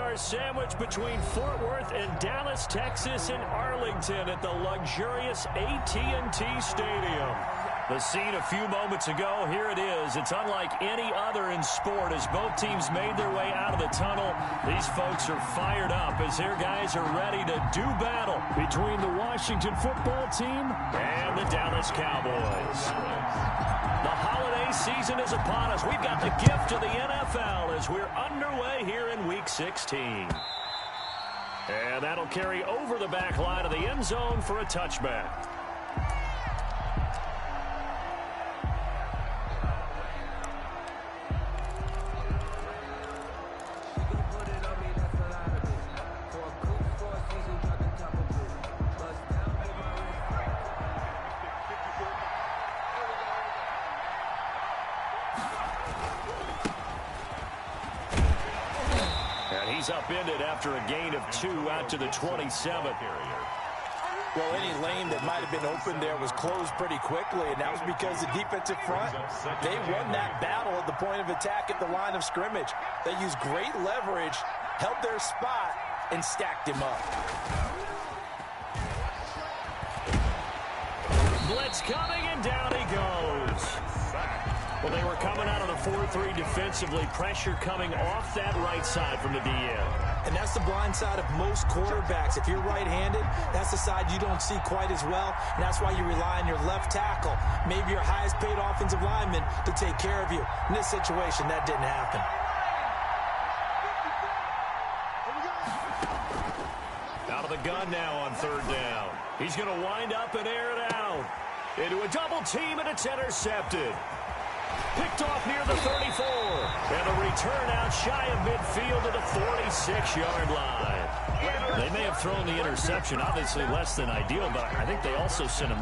are sandwiched between Fort Worth and Dallas, Texas, and Arlington at the luxurious AT&T Stadium. The scene a few moments ago, here it is. It's unlike any other in sport as both teams made their way out of the tunnel. These folks are fired up as their guys are ready to do battle between the Washington football team and the Dallas Cowboys. The holiday season is upon us. We've got the gift of the NFL as we're underway here in Week 16. And that'll carry over the back line of the end zone for a touchback. He's upended after a gain of 2 out to the 27th. Well, any lane that might have been open there was closed pretty quickly, and that was because the defensive front, they won that battle at the point of attack at the line of scrimmage. They used great leverage, held their spot, and stacked him up. Blitz coming, and down he goes. Well, they were coming out of the 4-3 defensively. Pressure coming off that right side from the DN. And that's the blind side of most quarterbacks. If you're right-handed, that's the side you don't see quite as well. And that's why you rely on your left tackle, maybe your highest-paid offensive lineman, to take care of you. In this situation, that didn't happen. Out of the gun now on 3rd down. He's going to wind up and air it out. Into a double team, and it's intercepted. Picked off near the 34. And a return out shy of midfield to the 46-yard line. They may have thrown the interception, obviously less than ideal, but I think they also sent a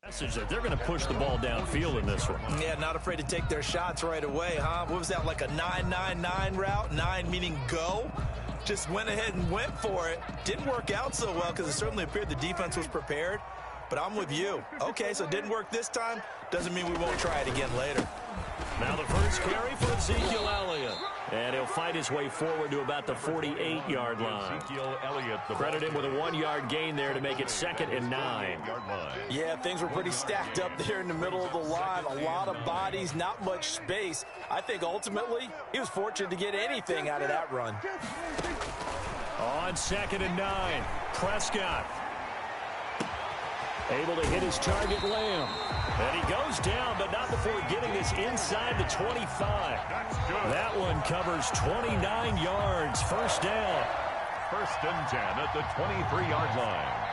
message that they're going to push the ball downfield in this one. Yeah, not afraid to take their shots right away, huh? What was that, like a 9-9-9 route? 9 meaning go? Just went ahead and went for it. Didn't work out so well because it certainly appeared the defense was prepared. But I'm with you. Okay, so it didn't work this time. Doesn't mean we won't try it again later. Now the first carry for Ezekiel Elliott. And he'll fight his way forward to about the 48-yard line. Credit him with a 1-yard gain there to make it 2nd and 9. Yeah, things were pretty stacked up there in the middle of the line. A lot of bodies, not much space. I think ultimately he was fortunate to get anything out of that run. On 2nd and 9, Prescott. Able to hit his target, Lamb. And he goes down, but not before getting this inside the 25. That one covers 29 yards. First down. First and 10 at the 23-yard line.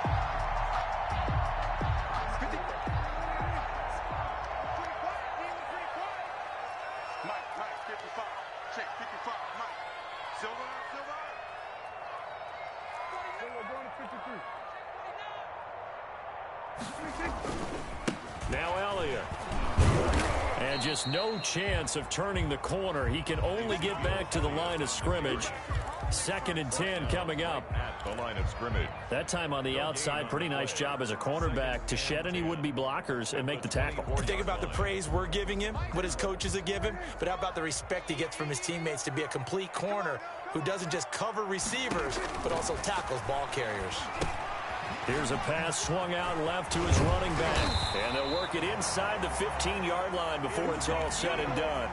Now Elliott. And just no chance of turning the corner. He can only get back to the line of scrimmage. Second and 10 coming up. At the line of scrimmage. That time on the outside, pretty nice job as a cornerback to shed any would-be blockers and make the tackle. Think about the praise we're giving him, what his coaches are giving, but how about the respect he gets from his teammates to be a complete corner who doesn't just cover receivers, but also tackles ball carriers. Here's a pass swung out left to his running back. And they'll work it inside the 15-yard line before it's all said and done.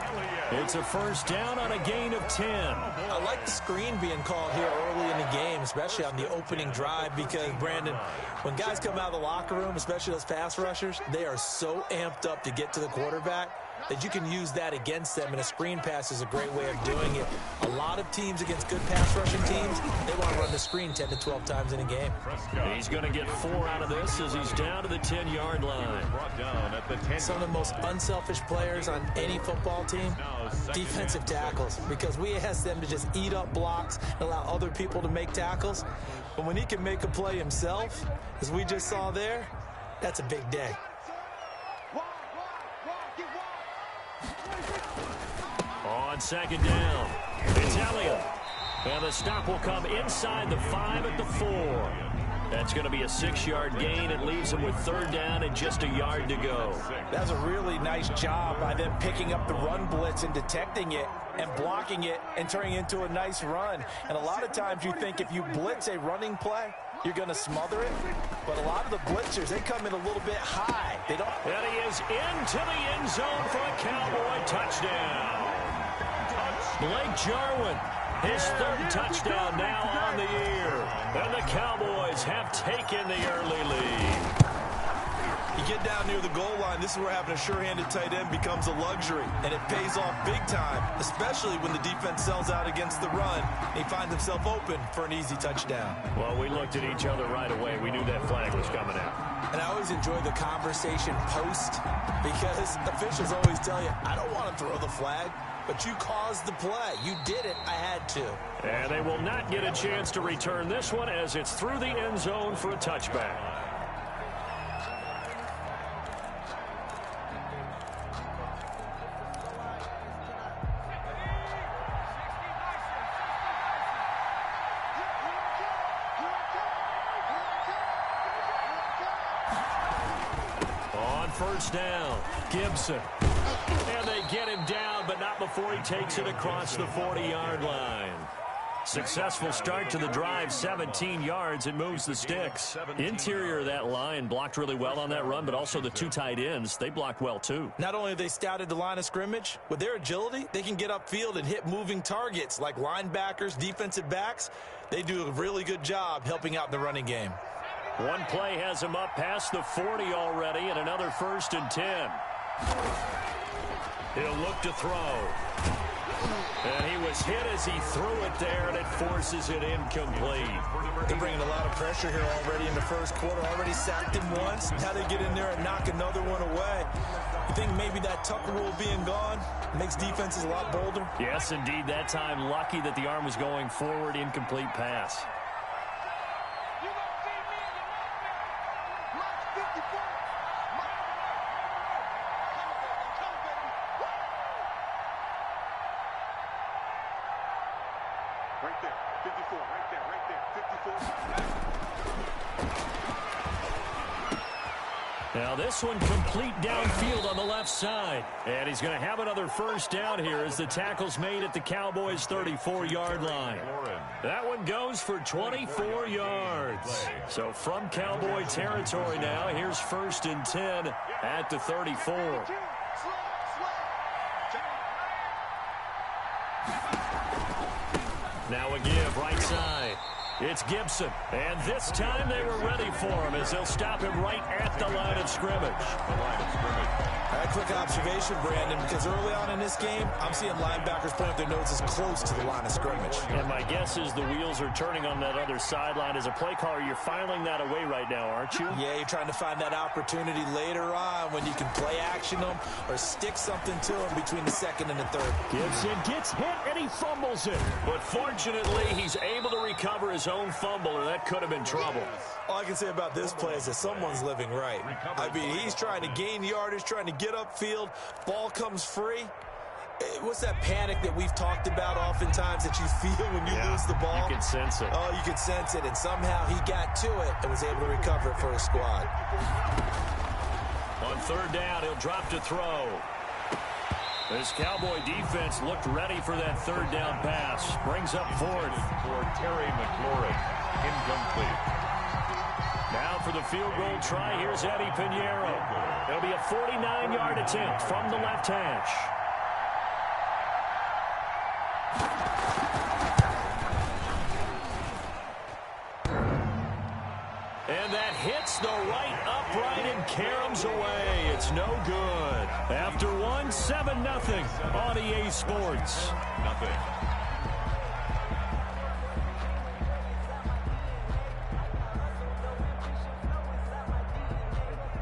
It's a first down on a gain of 10. I like the screen being called here early in the game, especially on the opening drive, because, Brandon, when guys come out of the locker room, especially those pass rushers, they are so amped up to get to the quarterback that you can use that against them, and a screen pass is a great way of doing it. A lot of teams against good pass rushing teams, they want to run the screen 10 to 12 times in a game. He's going to get 4 out of this as he's down to the 10-yard line. Some of the most unselfish players on any football team, defensive tackles, because we ask them to just eat up blocks and allow other people to make tackles. But when he can make a play himself, as we just saw there, that's a big day. On second down, it's Elliott. And the stop will come inside the 5 at the 4. That's going to be a 6-yard gain. It leaves him with third down and just a yard to go. That's a really nice job by them picking up the run blitz and detecting it and blocking it and turning it into a nice run. And a lot of times you think if you blitz a running play, you're going to smother it. But a lot of the blitzers, they come in a little bit high. They don't. And he is into the end zone for a Cowboy touchdown. Blake Jarwin, his third touchdown now on the year. And the Cowboys have taken the early lead. You get down near the goal line, this is where having a sure-handed tight end becomes a luxury. And it pays off big time, especially when the defense sells out against the run. And he finds himself open for an easy touchdown. Well, we looked at each other right away. We knew that flag was coming out. And I always enjoy the conversation post, because officials always tell you, I don't want to throw the flag, but you caused the play. You did it. I had to. And they will not get a chance to return this one as it's through the end zone for a touchback. On first down, Gibson. And they get him down, but not before he takes it across the 40-yard line. Successful start to the drive, 17 yards. It moves the sticks. Interior of that line blocked really well on that run, but also the 2 tight ends, they blocked well too. Not only have they scouted the line of scrimmage, with their agility, they can get upfield and hit moving targets like linebackers, defensive backs. They do a really good job helping out the running game. One play has him up past the 40 already, and another first and 10. He'll look to throw. And he was hit as he threw it there, and it forces it incomplete. They're bringing a lot of pressure here already in the first quarter. Already sacked him once. Now they get in there and knock another one away. You think maybe that Tucker rule being gone makes defenses a lot bolder? Yes, indeed. That time, lucky that the arm was going forward, incomplete pass. Right there, 54, right there, 54. Now this one complete downfield on the left side. And he's going to have another first down here as the tackle's made at the Cowboys' 34-yard line. That one goes for 24 yards. So from Cowboy territory now, here's first and 10 at the 34. Now a give, right side. It's Gibson. And this time they were ready for him as they'll stop him right at the line of scrimmage. A quick observation, Brandon, because early on in this game, I'm seeing linebackers putting up their noses close to the line of scrimmage. And my guess is the wheels are turning on that other sideline. As a play caller, you're filing that away right now, aren't you? Yeah, you're trying to find that opportunity later on when you can play action them or stick something to them between the second and the third. Gibson gets hit and he fumbles it. But fortunately, he's able to recover his own fumble, or that could have been trouble. All I can say about this play is that someone's living right. I mean, he's trying to gain yardage, trying to get upfield. Ball comes free. What's that panic that we've talked about oftentimes that you feel when you lose the ball? You can sense it. Oh, you can sense it. And somehow he got to it and was able to recover it for his squad. On third down, he'll drop to throw. This Cowboy defense looked ready for that third down pass. Brings up fourth. For Terry McLaurin. Incomplete. Now for the field goal try, here's Eddie Pinheiro. It'll be a 49-yard attempt from the left hash. And that hits the right upright and caroms away. It's no good. After one, 7-0 on EA Sports. Nothing.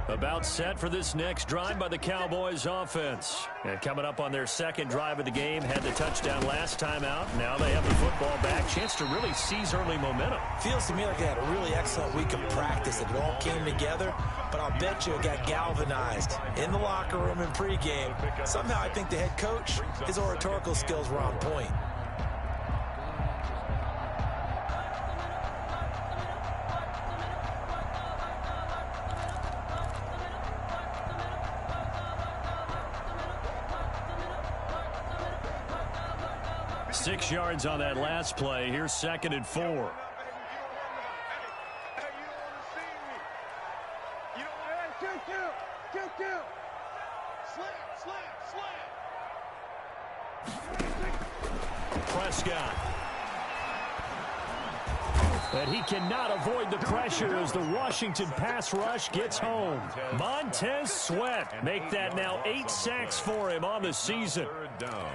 About set for this next drive by the Cowboys offense. And coming up on their second drive of the game, had the touchdown last time out. Now they have the football back. Chance to really seize early momentum. Feels to me like they had a really excellent week of practice. It all came together, but I'll bet you it got galvanized in the locker room in pregame. Somehow I think the head coach, his oratorical skills were on point. Six yards on that last play. Here's 2nd and 4. Hey, you don't want to see me. Kill. Slam. Prescott. And he cannot avoid the pressure as the Washington pass rush gets home. Montez Sweat make that now 8 sacks for him on the season. Third down.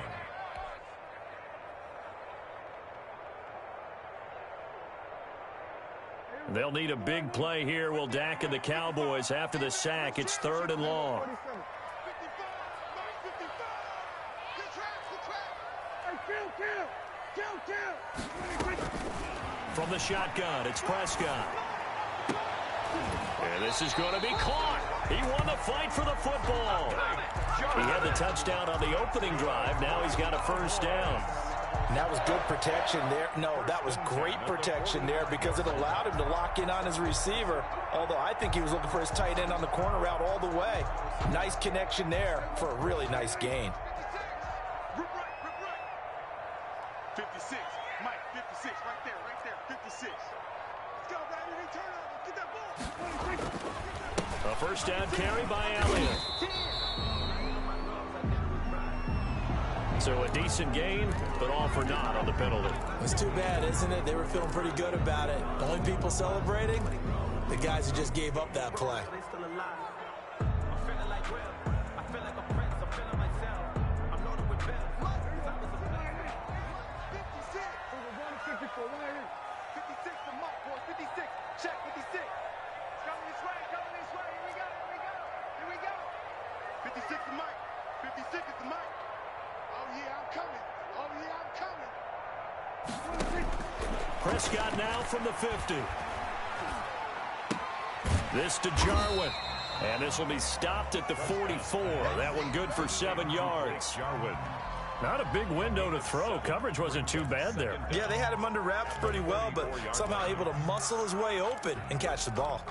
They'll need a big play here. Will Dak and the Cowboys after the sack. It's 3rd and long. From the shotgun, it's Prescott. And this is going to be caught. He won the fight for the football. He had the touchdown on the opening drive. Now he's got a first down. And that was good protection there. No, that was great protection there because it allowed him to lock in on his receiver. Although I think he was looking for his tight end on the corner route all the way. Nice connection there for a really nice gain. 56. Mike, 56. Right there. 56. Let's go, Brandon. Turn over. Get that ball. A first down carry by Elliott. So a decent gain, but all for naught on the penalty. It's too bad, isn't it? They were feeling pretty good about it. The only people celebrating, the guys who just gave up that play. Prescott now from the 50. This to Jarwin. And this will be stopped at the 44. That one good for 7 yards. Jarwin. Not a big window to throw. Coverage wasn't too bad there. Yeah, they had him under wraps pretty well, but somehow able to muscle his way open and catch the ball.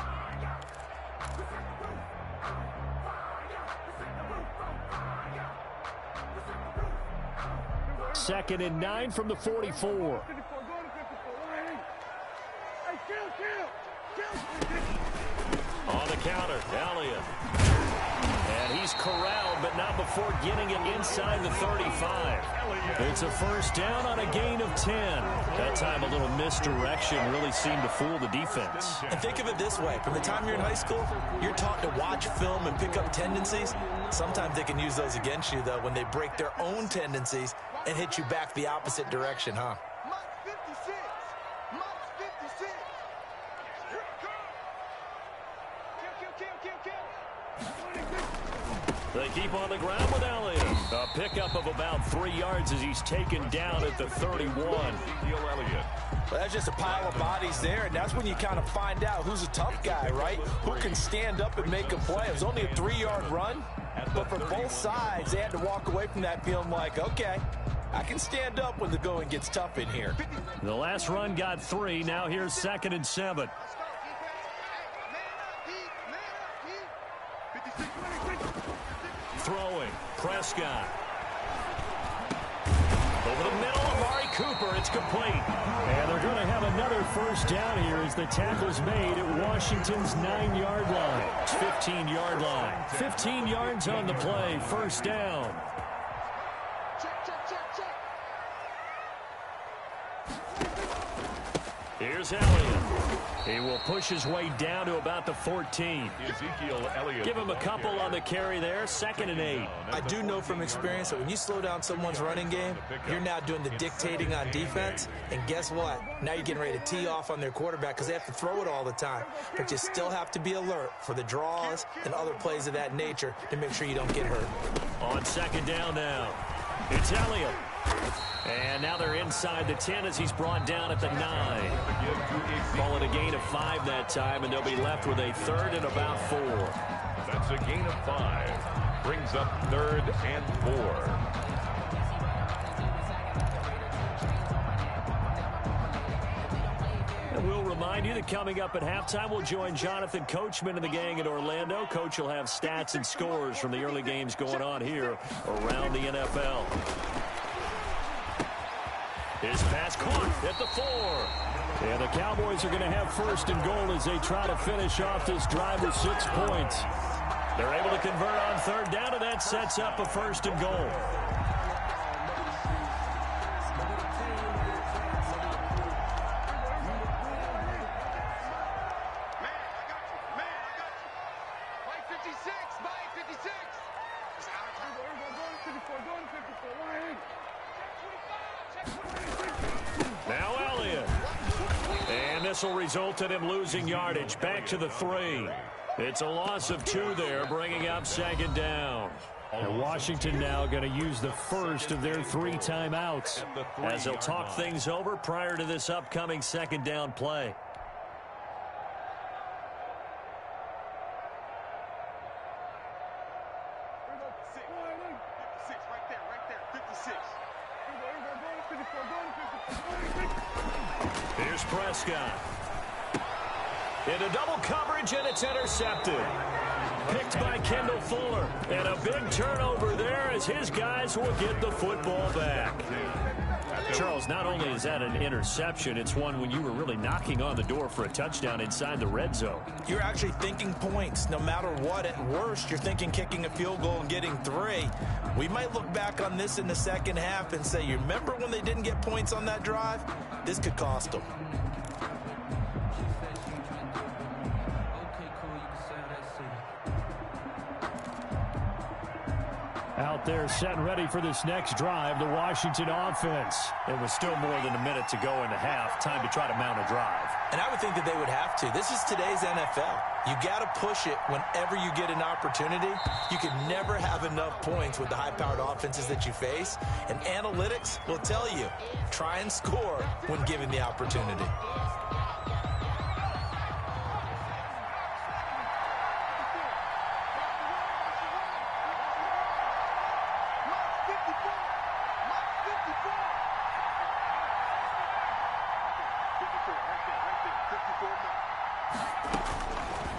Second and 9 from the 44. On the counter, Elliott. And And he's corralled, but not before getting it inside the 35. It's a first down on a gain of 10. That time a little misdirection really seemed to fool the defense. And think of it this way. From the time you're in high school, you're taught to watch film and pick up tendencies. Sometimes they can use those against you, though, when they break their own tendencies and hit you back the opposite direction, huh? They keep on the ground with Elliott. A pickup of about 3 yards as he's taken down at the 31. Well, that's just a pile of bodies there, and that's when you kind of find out who's a tough guy, right? Who can stand up and make a play. It was only a 3-yard run, but for both sides, they had to walk away from that feeling like, okay, I can stand up when the going gets tough in here. The last run got 3. Now here's 2nd and 7. Throwing, Prescott. Over the middle, Amari Cooper, it's complete. And they're going to have another first down here as the tackle's made at Washington's 9-yard line. It's 15-yard line. 15 yards on the play, first down. Here's Elliott. He will push his way down to about the 14. Ezekiel Elliott. Give him a couple on the carry there. 2nd and 8. I do know from experience that when you slow down someone's running game, you're now doing the dictating on defense. And guess what? Now you're getting ready to tee off on their quarterback because they have to throw it all the time. But you still have to be alert for the draws and other plays of that nature to make sure you don't get hurt. On 2nd down now, it's Elliott. And now they're inside the 10 as he's brought down at the 9. Call it a gain of 5 that time, and they'll be left with a 3rd and about 4. That's a gain of 5. Brings up 3rd and 4. And we'll remind you that coming up at halftime, we'll join Jonathan Coachman and the gang in Orlando. Coach will have stats and scores from the early games going on here around the NFL. His pass caught at the 4. And the Cowboys are going to have 1st and goal as they try to finish off this drive with 6 points. They're able to convert on 3rd down, and that sets up a 1st and goal. Now Elliott. And this will result in him losing yardage. Back to the 3. It's a loss of 2 there, bringing up 2nd down. And Washington now going to use the first of their 3 timeouts as they'll talk things over prior to this upcoming 2nd down play. Here's Prescott. Into double coverage, and it's intercepted. Picked by Kendall Fuller. And a big turnover there as his guys will get the football back. Charles, not only is that an interception, it's one when you were really knocking on the door for a touchdown inside the red zone. You're actually thinking points. No matter what, at worst, you're thinking kicking a field goal and getting 3. We might look back on this in the second half and say, you remember when they didn't get points on that drive? This could cost them. Out there set and ready for this next drive, the Washington offense. It was still more than a minute to go in the half. Time to try to mount a drive. And I would think that they would have to. This is today's NFL. You got to push it whenever you get an opportunity. You can never have enough points with the high-powered offenses that you face. And analytics will tell you, try and score when given the opportunity.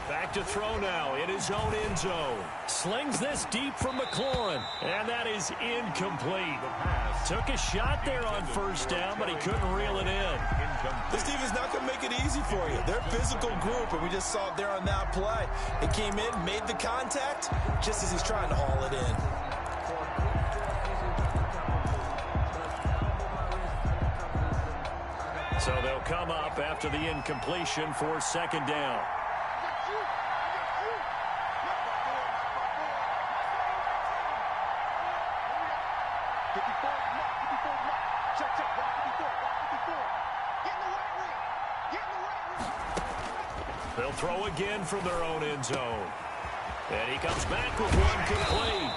Back to throw now in his own end zone. Slings this deep from McLaurin, and that is incomplete. Took a shot there on 1st down, but he couldn't reel it in. This defense not going to make it easy for you. They're a physical group, and we just saw it there on that play. It came in, made the contact, just as he's trying to haul it in. So they'll come up after the incompletion for second down. They'll throw again from their own end zone. And he comes back with one complete.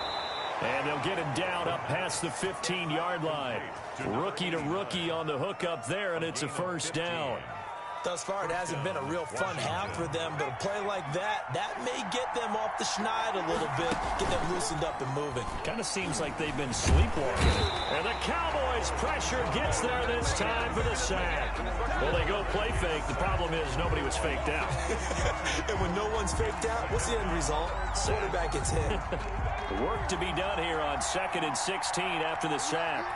And they'll get him down up past the 15-yard line. Rookie to rookie on the hook up there, and it's a first down. Thus far, it hasn't been a real fun half for them, but a play like that may get them off the schneid a little bit, get them loosened up and moving. Kind of seems like they've been sleepwalking. And the Cowboys' pressure gets there this time for the sack. Well, they go play fake. The problem is nobody was faked out. And when no one's faked out, what's the end result? Quarterback gets hit. Work to be done here on 2nd and 16 after the sack.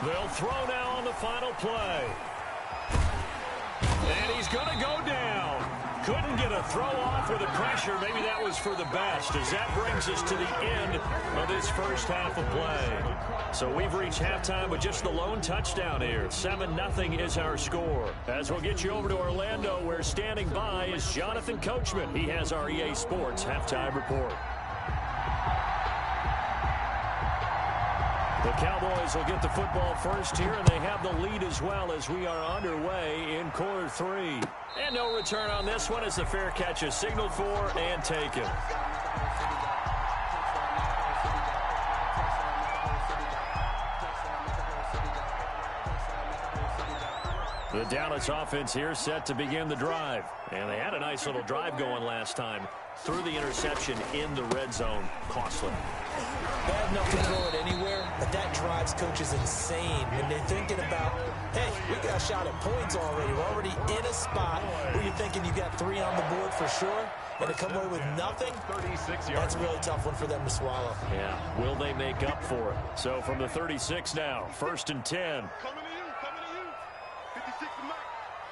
They'll throw now on the final play. And he's going to go down. Couldn't get a throw off with the pressure. Maybe that was for the best, as that brings us to the end of this first half of play. So we've reached halftime with just the lone touchdown here. 7-0 is our score. As we'll get you over to Orlando, where standing by is Jonathan Coachman. He has our EA Sports halftime report. The Cowboys will get the football first here, and they have the lead as well as we are underway in quarter 3. And no return on this one as the fair catch is signaled for and taken. The Dallas offense here set to begin the drive. And they had a nice little drive going last time. Threw the interception in the red zone. Costly. Bad enough to throw it anywhere, but that drives coaches insane when they're thinking about, hey, we got a shot at points already. We're already in a spot where you're thinking you got 3 on the board for sure, and to come away with nothing, that's a really tough one for them to swallow. Yeah, will they make up for it? So from the 36 now, 1st and 10. Coming to you, coming to you. 56 is Mike.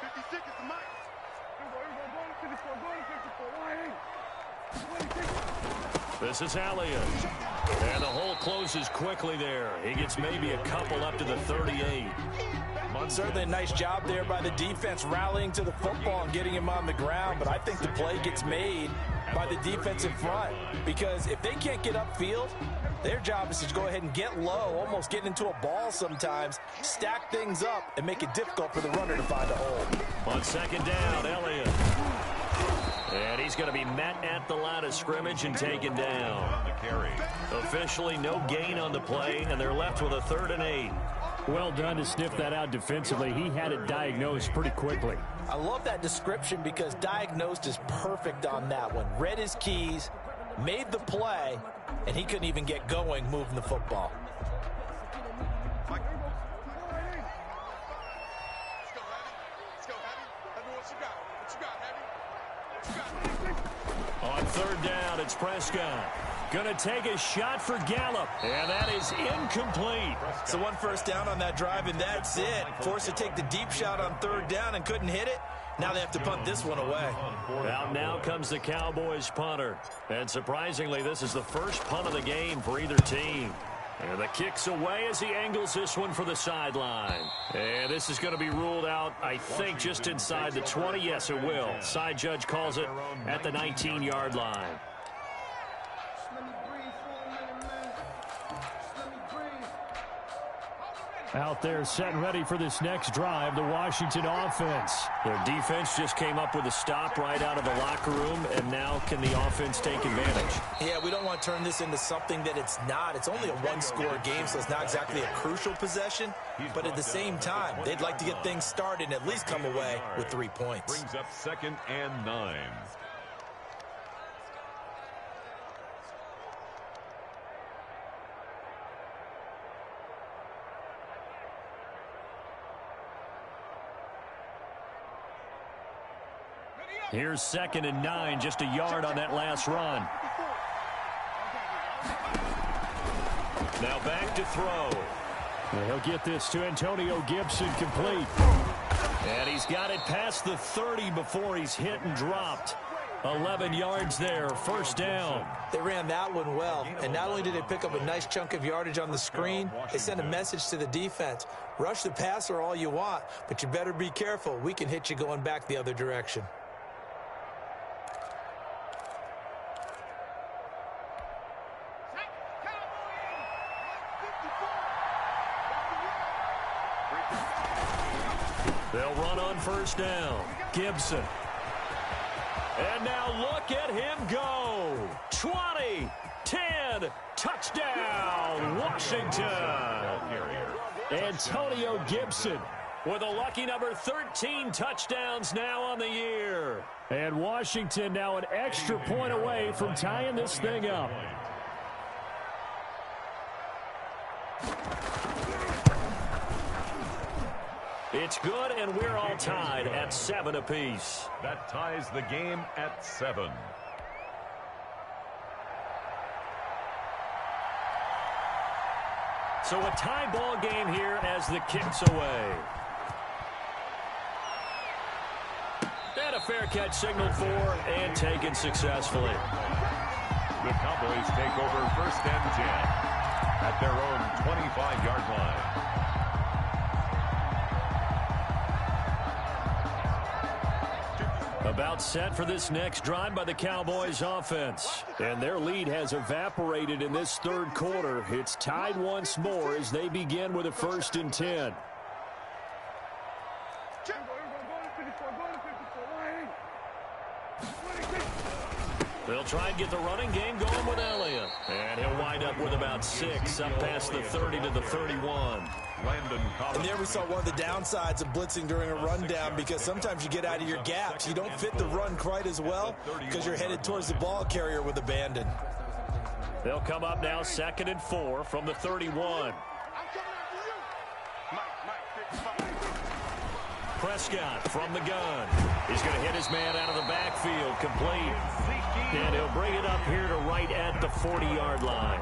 56 is the Mike. 54. This is Elliott. And the hole closes quickly there. He gets maybe a couple up to the 38. Certainly a nice job there by the defense rallying to the football and getting him on the ground, but I think the play gets made by the defense in front, because if they can't get upfield, their job is to go ahead and get low, almost get into a ball sometimes, stack things up, and make it difficult for the runner to find a hole. On 2nd down, Elliott. And he's going to be met at the line of scrimmage and taken down. Officially no gain on the play, and they're left with a 3rd and 8. Well done to sniff that out defensively. He had it diagnosed pretty quickly. I love that description because diagnosed is perfect on that one. Read his keys, made the play, and he couldn't even get going moving the football. On 3rd down, it's Prescott. Going to take a shot for Gallup, and that is incomplete. So 1 first down on that drive, and that's it. Forced to take the deep shot on 3rd down and couldn't hit it. Now they have to punt this one away. Now comes the Cowboys punter. And surprisingly, this is the first punt of the game for either team. And the kick's away as he angles this one for the sideline. And this is going to be ruled out, I think, just inside the 20. Yes, it will. Side judge calls it at the 19-yard line. Out there set and ready for this next drive, the Washington offense. Their defense just came up with a stop right out of the locker room, and now can the offense take advantage? Yeah, we don't want to turn this into something that it's not. It's only a 1-score game, so it's not exactly a crucial possession. But at the same time, they'd like to get things started and at least come away with 3 points. Brings up 2nd and 9. Here's 2nd and 9, just a yard on that last run. Now back to throw. And he'll get this to Antonio Gibson complete. And he's got it past the 30 before he's hit and dropped. 11 yards there, first down. They ran that one well, and not only did they pick up a nice chunk of yardage on the screen, they sent a message to the defense. Rush the passer all you want, but you better be careful. We can hit you going back the other direction. They'll run on first down. Gibson. And now look at him go. 20, 10, touchdown, Washington. Antonio Gibson with a lucky number 13 touchdowns now on the year. And Washington now an extra point away from tying this thing up. It's good, and we're all tied at 7 apiece. That ties the game at 7. So a tie ball game here as the kick's away. And a fair catch signaled for and taken successfully. The Cowboys take over first and 10 at their own 25-yard line. About set for this next drive by the Cowboys offense. And their lead has evaporated in this third quarter. It's tied once more as they begin with a first and 10. They'll try and get the running game going with Elliott. And he'll wind up with about 6 up past the 30 to the 31. And there we saw one of the downsides of blitzing during a rundown, because sometimes you get out of your gaps. You don't fit the run quite as well because you're headed towards the ball carrier with abandon. They'll come up now 2nd and 4 from the 31. Prescott from the gun. He's going to hit his man out of the backfield, complete. And he'll bring it up here to right at the 40-yard line.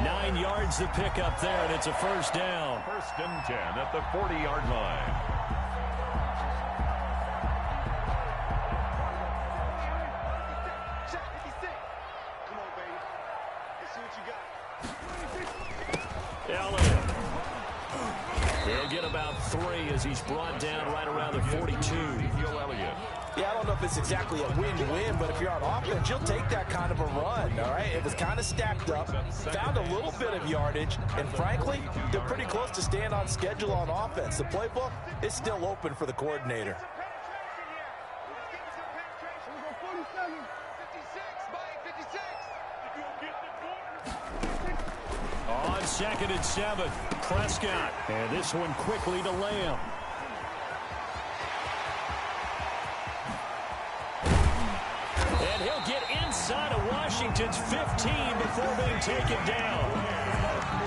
9 yards to pick up there, and it's a first down. First and 10 at the 40-yard line. Come on, baby. Let's see what you got. Elliott. He'll get about 3 as he's brought down right around the 42. Yeah, I don't know if it's exactly a win-win, but if you're on offense, you'll take that kind of a run, all right? It was kind of stacked up, found a little bit of yardage, and frankly, they're pretty close to staying on schedule on offense. The playbook is still open for the coordinator. On 2nd and 7, Prescott. And this one quickly to Lamb. And he'll get inside of Washington's 15 before being taken down.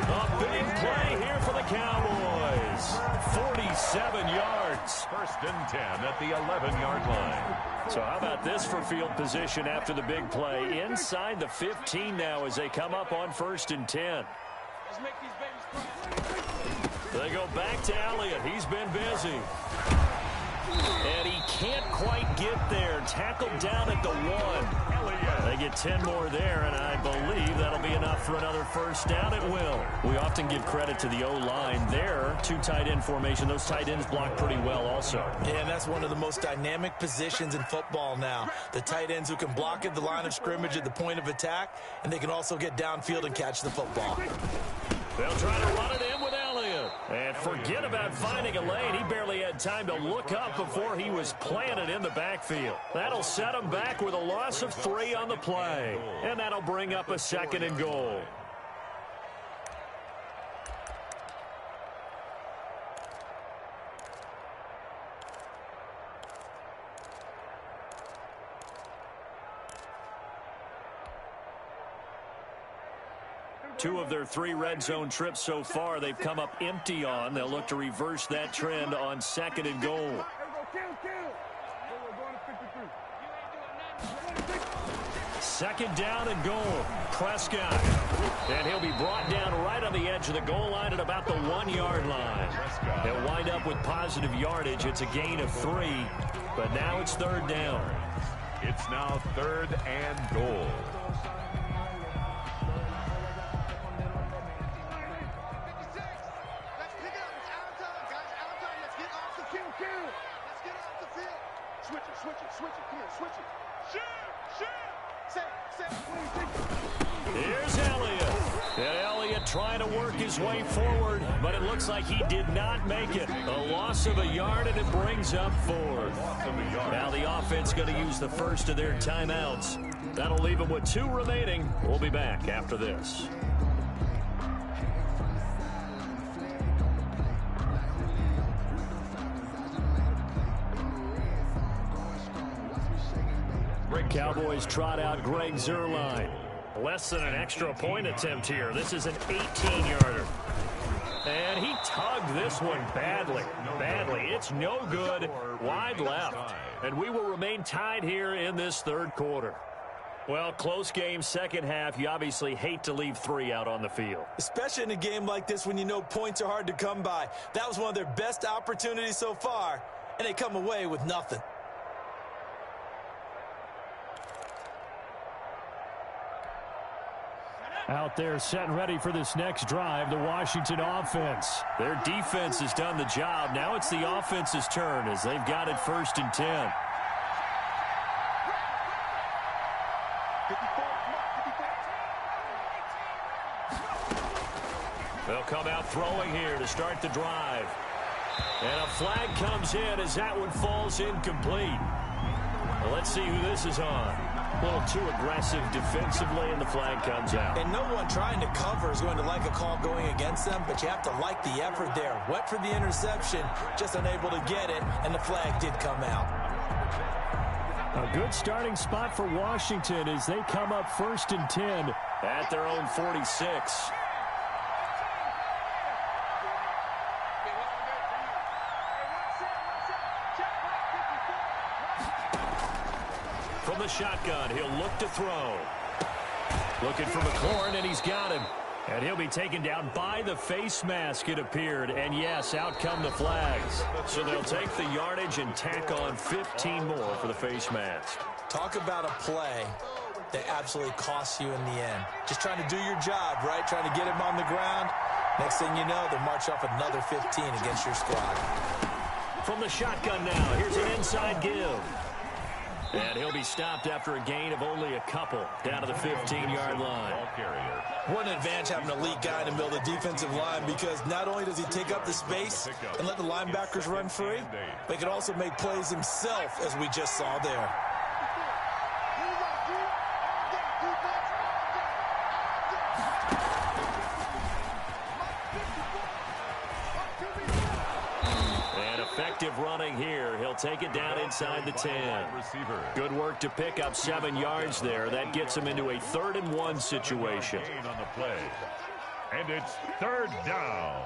A big play here for the Cowboys. 47 yards. First and 10 at the 11-yard line. So how about this for field position after the big play? Inside the 15 now as they come up on 1st and 10. Let's make these babies cry. They go back to Elliott. He's been busy. And he can't quite get there. Tackled down at the 1. They get 10 more there, and I believe that'll be enough for another first down. It will. We often give credit to the O-line there. 2 tight end formation. Those tight ends block pretty well also. Yeah, and that's one of the most dynamic positions in football now. The tight ends who can block at the line of scrimmage at the point of attack, and they can also get downfield and catch the football. They'll try to run it in with Elliott. And forget about finding a lane. He barely had time to look up before he was planted in the backfield. That'll set him back with a loss of 3 on the play. And that'll bring up a 2nd and goal. Two of their 3 red zone trips so far, they've come up empty on. They'll look to reverse that trend on 2nd and goal. 2nd down and goal. Prescott. And he'll be brought down right on the edge of the goal line at about the 1-yard line. He'll wind up with positive yardage. It's a gain of 3, but now it's 3rd down. It's now 3rd and goal. Here's Elliott. And Elliott trying to work his way forward, but it looks like he did not make it. A loss of a yard, and it brings up 4th. Now the offense going to use the first of their timeouts. That'll leave them with 2 remaining. We'll be back after this. Cowboys trot out Greg Zuerlein. Less than an extra point attempt here. This is an 18-yarder. And he tugged this one badly. It's no good. Wide left. And we will remain tied here in this 3rd quarter. Well, close game, second half. You obviously hate to leave 3 out on the field. Especially in a game like this when you know points are hard to come by. That was one of their best opportunities so far, and they come away with nothing. Out there set and ready for this next drive, the Washington offense. Their defense has done the job. Now it's the offense's turn as they've got it 1st and 10. They'll come out throwing here to start the drive. And a flag comes in as that one falls incomplete. Well, let's see who this is on. A little too aggressive defensively, and the flag comes out. And no one trying to cover is going to like a call going against them, but you have to like the effort there. Went for the interception, just unable to get it, and the flag did come out. A good starting spot for Washington as they come up 1st and 10. At their own 46. From the shotgun, he'll look to throw. Looking for McLaurin, and he's got him. And he'll be taken down by the face mask, it appeared. And yes, out come the flags. So they'll take the yardage and tack on 15 more for the face mask. Talk about a play that absolutely costs you in the end. Just trying to do your job, right? Trying to get him on the ground. Next thing you know, they'll march off another 15 against your squad. From the shotgun now, here's an inside give. And he'll be stopped after a gain of only a couple down to the 15-yard line. What an advantage having an elite guy in the middle of the defensive line, because not only does he take up the space and let the linebackers run free, but he can also make plays himself, as we just saw there. Effective running here. He'll take it down inside the 10. Good work to pick up 7 yards there. That gets him into a 3rd and 1 situation. On the play. And it's 3rd down.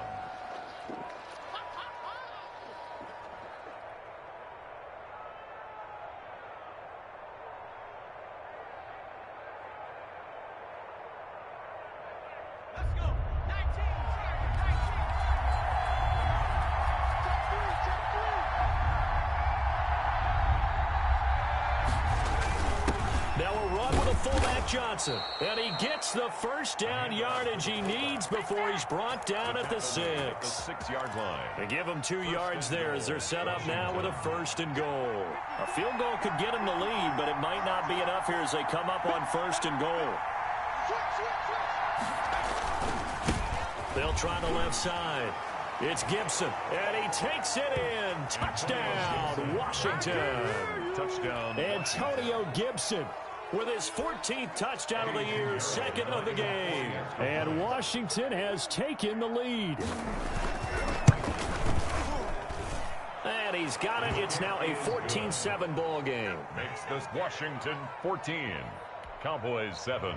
Johnson, and he gets the 1st down yardage he needs before he's brought down at the 6. 6-yard line. They give him 2 yards there as they're set up now with a 1st and goal. A field goal could get him the lead, but it might not be enough here as they come up on 1st and goal. They'll try the left side. It's Gibson, and he takes it in. Touchdown, Washington. Touchdown. Antonio Gibson with his 14th touchdown of the year, 2nd of the game. And Washington has taken the lead. And he's got it. It's now a 14-7 ball game. Makes this Washington 14. Cowboys 7.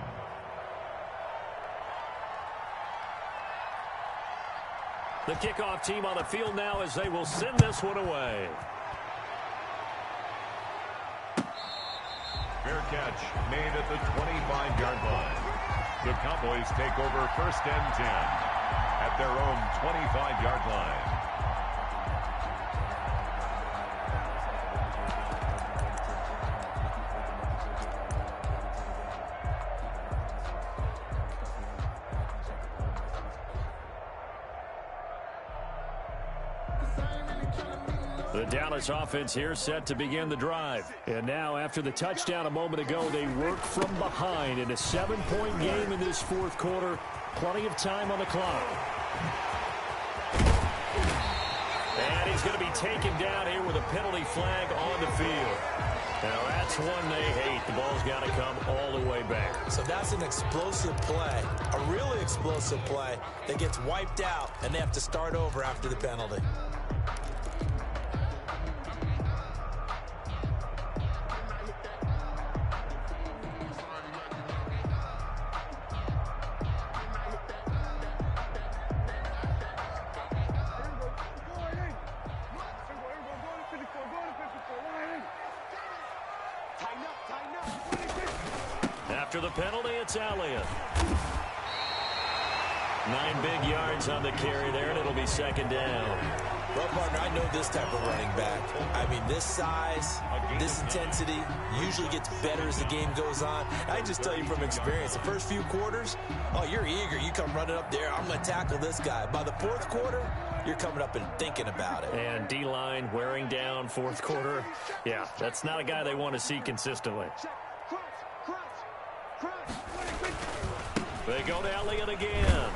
The kickoff team on the field now as they will send this one away. Fair catch made at the 25-yard line. The Cowboys take over first and 10 at their own 25-yard line. The Dallas offense here set to begin the drive. And now, after the touchdown a moment ago, they work from behind in a 7-point game in this fourth quarter. Plenty of time on the clock. And he's going to be taken down here with a penalty flag on the field. Now, that's one they hate. The ball's got to come all the way back. So that's an explosive play, a really explosive play that gets wiped out, and they have to start over after the penalty. After the penalty, it's Elliott. 9 big yards on the carry there, and it'll be second down. Well, partner, I know this type of running back. I mean, this size, this intensity usually gets better as the game goes on. I just tell you from experience, the first few quarters, oh, you're eager. You come running up there, I'm going to tackle this guy. By the fourth quarter, you're coming up and thinking about it. And D-line wearing down fourth quarter. Yeah, that's not a guy they want to see consistently. They go to Elliott again.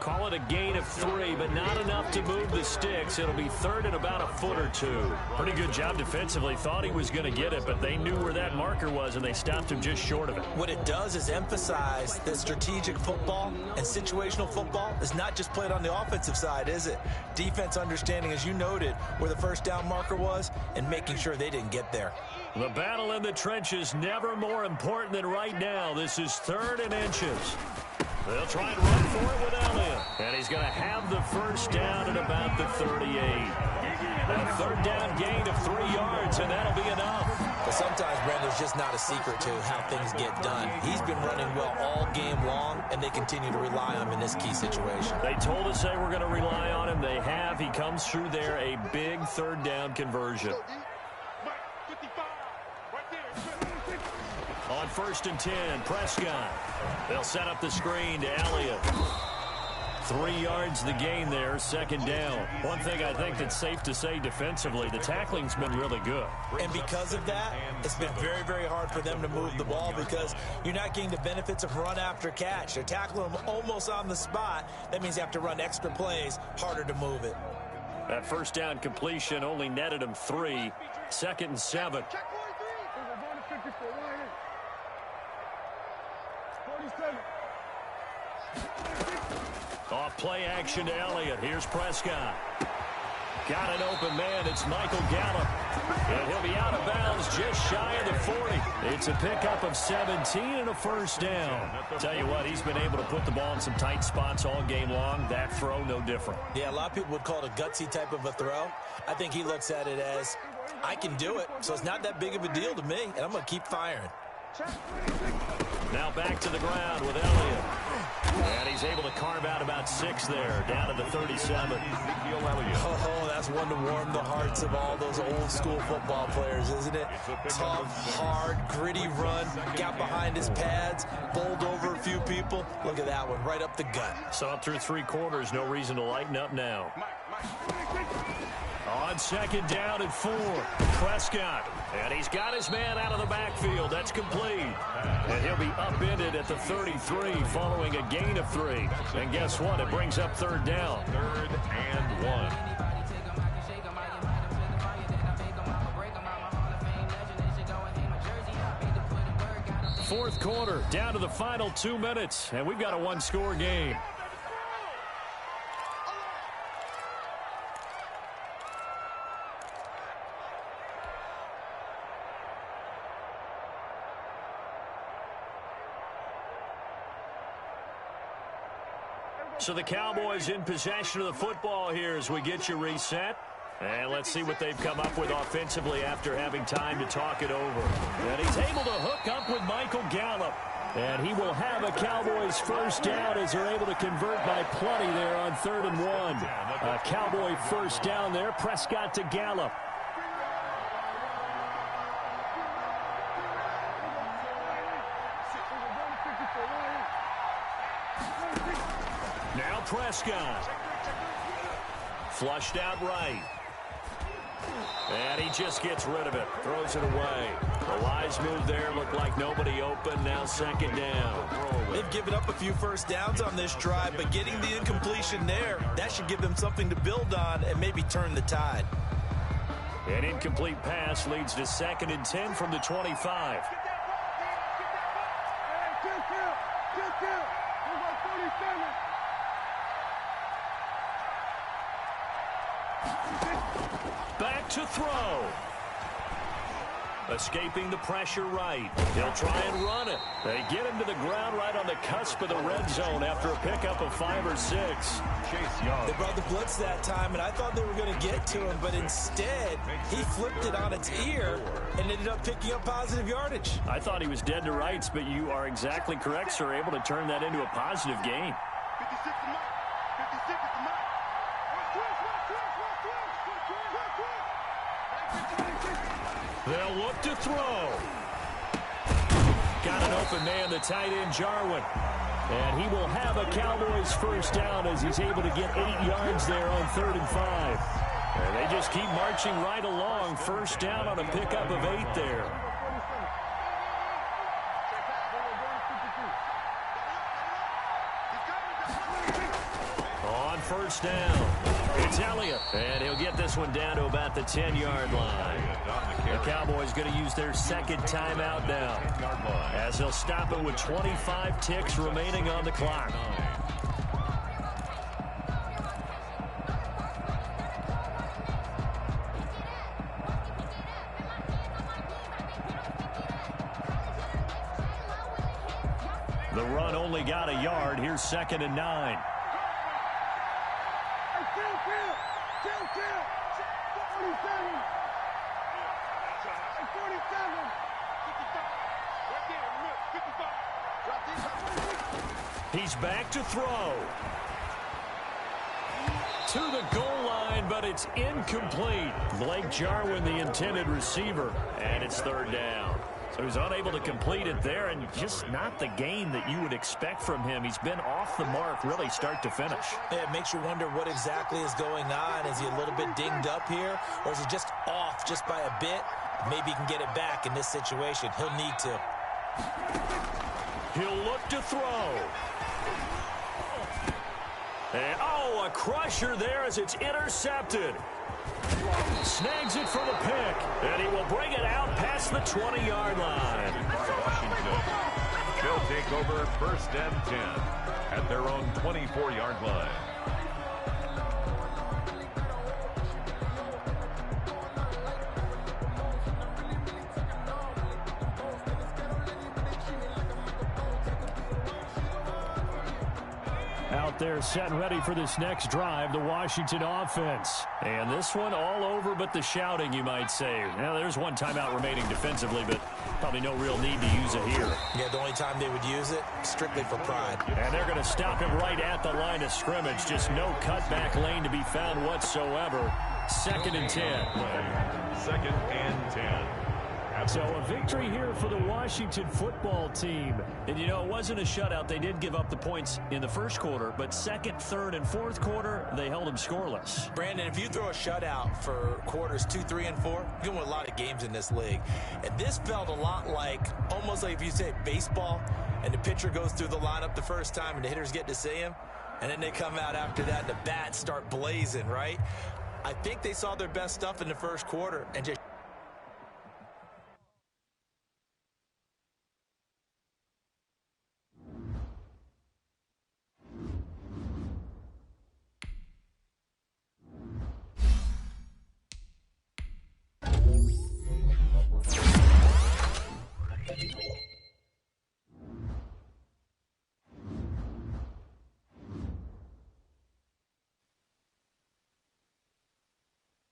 Call it a gain of 3, but not enough to move the sticks. It'll be third and about a foot or 2. Pretty good job defensively. Thought he was going to get it, but they knew where that marker was, and they stopped him just short of it. What it does is emphasize that strategic football and situational football is not just played on the offensive side, is it? Defense understanding, as you noted, where the first down marker was and making sure they didn't get there. The battle in the trenches never more important than right now. This is third and inches. They'll try and run for it with Elliott. And he's going to have the first down at about the 38. A third down gain of 3 yards, and that'll be enough. But sometimes, Brandon, there's just not a secret to how things get done. He's been running well all game long, and they continue to rely on him in this key situation. They told us they were going to rely on him. They have. He comes through there, a big third down conversion. On first and 10, Prescott. They'll set up the screen to Elliott. 3 yards the gain there, second down. One thing I think that's safe to say defensively, the tackling's been really good. And because of that, it's been very, very hard for them to move the ball because you're not getting the benefits of run after catch. They're tackling them almost on the spot. That means you have to run extra plays, harder to move it. That first down completion only netted him 3. Second and 7. Off play action to Elliott. Here's Prescott. Got an open man. It's Michael Gallup. And he'll be out of bounds just shy of the 40. It's a pickup of 17 and a first down. Tell you what, he's been able to put the ball in some tight spots all game long. That throw, no different. Yeah, a lot of people would call it a gutsy type of a throw. I think he looks at it as, I can do it, so it's not that big of a deal to me, and I'm going to keep firing. Now back to the ground with Elliott. And he's able to carve out about 6 there, down to the 37. Oh, that's one to warm the hearts of all those old school football players, isn't it? Tough, hard, gritty run, got behind his pads, bowled over a few people. Look at that one, right up the gut. Saw through 3 quarters, no reason to lighten up now. On second down and 4, Prescott. And he's got his man out of the backfield. That's complete. And he'll be upended at the 33 following a gain of 3. And guess what? It brings up third down. Third and 1. Fourth quarter, down to the final 2 minutes. And we've got a 1-score game. So the Cowboys in possession of the football here as we get you reset. And let's see what they've come up with offensively after having time to talk it over. And he's able to hook up with Michael Gallup. And he will have a Cowboys first down as they're able to convert by plenty there on 3rd and 1. A Cowboy first down there. Prescott to Gallup. Now Prescott. Flushed out right. And he just gets rid of it. Throws it away. A wise move there. Looked like nobody open. Now 2nd down. They've given up a few first downs on this drive, but getting the incompletion there, that should give them something to build on and maybe turn the tide. An incomplete pass leads to 2nd and 10 from the 25. Back to throw. Escaping the pressure right. He'll try and run it. They get him to the ground right on the cusp of the red zone after a pickup of 5 or 6. Chase Young. They brought the blitz that time, and I thought they were going to get to him, but instead, he flipped it on its ear and ended up picking up positive yardage. I thought he was dead to rights, but you are exactly correct, sir. Able to turn that into a positive gain. 56 to Mike. 56 to Mike. They'll look to throw. Got an open man, the tight end, Jarwin. And he will have a Cowboys first down as he's able to get 8 yards there on 3rd and 5. And they just keep marching right along. First down on a pickup of 8 there. On first down, it's Elliott. And he'll get this one down to about the 10-yard line. The Cowboys going to use their 2nd timeout now, as they'll stop it with 25 ticks remaining on the clock. The run only got a yard. Here's 2nd and 9. He's back to throw. To the goal line, but it's incomplete. Blake Jarwin, the intended receiver, and it's 3rd down. So he's unable to complete it there, and just not the game that you would expect from him. He's been off the mark really start to finish. It makes you wonder what exactly is going on. Is he a little bit dinged up here, or is he just off just by a bit? Maybe he can get it back in this situation. He'll need to. He'll look to throw. And, oh, a crusher there as it's intercepted. Snags it for the pick, and he will bring it out past the 20-yard line. Washington. They'll take over 1st and 10 at their own 24-yard line. Out there set and ready for this next drive, the Washington offense. And this one all over but the shouting, you might say. Now, there's one timeout remaining defensively, but probably no real need to use it here. Yeah, the only time they would use it, strictly for pride. And they're going to stop him right at the line of scrimmage. Just no cutback lane to be found whatsoever. 2nd and 10. 2nd and 10. So a victory here for the Washington football team. And, you know, it wasn't a shutout. They did give up the points in the first quarter, but 2nd, 3rd, and 4th quarter, they held them scoreless. Brandon, if you throw a shutout for quarters 2, 3, and 4, you're going to win a lot of games in this league. And this felt a lot like, almost like if you say baseball, and the pitcher goes through the lineup the first time, and the hitters get to see him, and then they come out after that, and the bats start blazing, right? I think they saw their best stuff in the first quarter and just